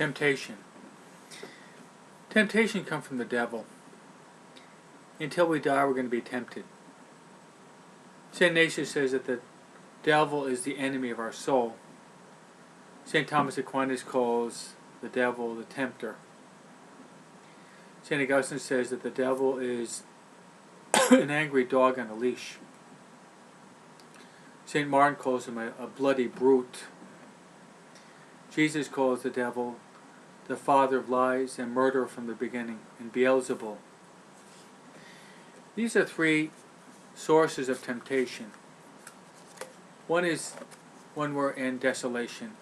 Temptation. Temptation comes from the devil. Until we die, we're going to be tempted. St. Ignatius says that the devil is the enemy of our soul. St. Thomas Aquinas calls the devil the tempter. St. Augustine says that the devil is an angry dog on a leash. St. Martin calls him a bloody brute. Jesus calls the devil the father of lies and murderer from the beginning, and Beelzebul. These are three sources of temptation. One is when we're in desolation.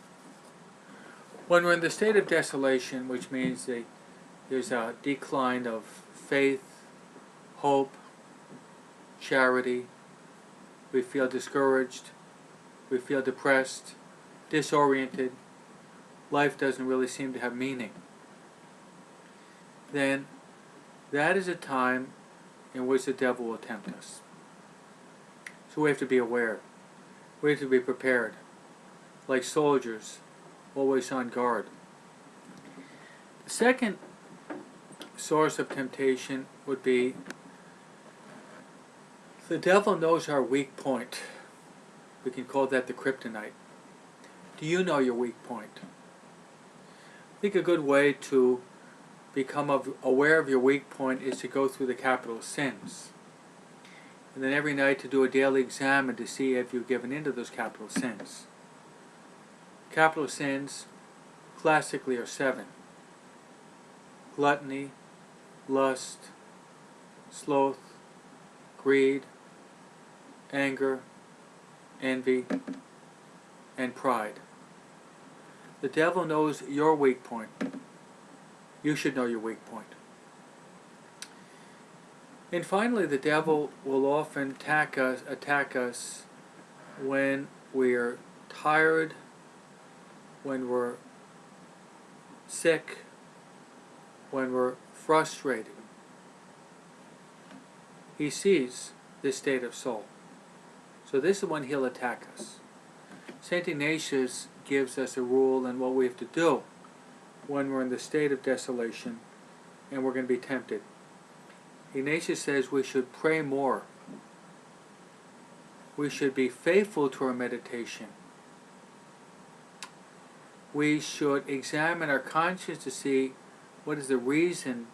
When we're in the state of desolation, which means there's a decline of faith, hope, charity, we feel discouraged, we feel depressed, disoriented, life doesn't really seem to have meaning, then that is a time in which the devil will tempt us. So we have to be aware. We have to be prepared, like soldiers, always on guard. The second source of temptation would be the devil knows our weak point. We can call that the kryptonite. Do you know your weak point? I think a good way to become aware of your weak point is to go through the capital sins. And then every night to do a daily exam and to see if you've given into those capital sins. Capital sins classically are 7. Gluttony, lust, sloth, greed, anger, envy, and pride. The devil knows your weak point. You should know your weak point. And finally, the devil will often attack us when we are tired, when we're sick, when we're frustrated. He sees this state of soul. So this is when he'll attack us. St. Ignatius gives us a rule on what we have to do when we're in the state of desolation and we're going to be tempted. Ignatius says we should pray more. We should be faithful to our meditation. We should examine our conscience to see what is the reason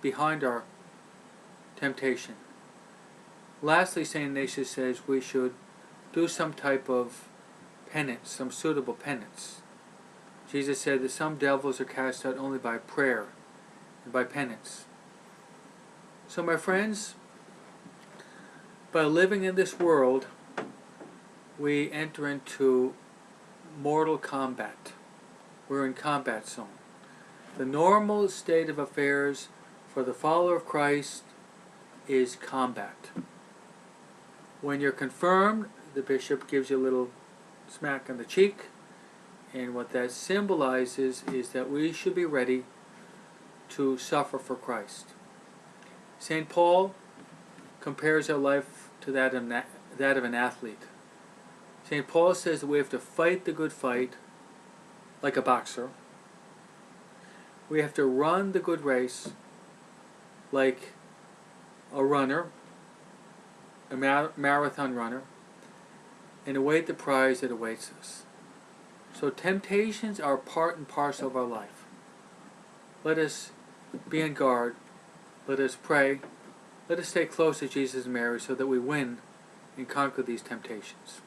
behind our temptation. Lastly, St. Ignatius says we should do some type of penance, some suitable penance. Jesus said that some devils are cast out only by prayer and by penance. So my friends, by living in this world, we enter into mortal combat. We're in combat zone. The normal state of affairs for the follower of Christ is combat. When you're confirmed, the bishop gives you a little smack on the cheek, and what that symbolizes is that we should be ready to suffer for Christ. St. Paul compares our life to that of an athlete. St. Paul says that we have to fight the good fight like a boxer. We have to run the good race like a runner, a marathon runner, and await the prize that awaits us. So temptations are part and parcel of our life. Let us be on guard. Let us pray. Let us stay close to Jesus and Mary so that we win and conquer these temptations.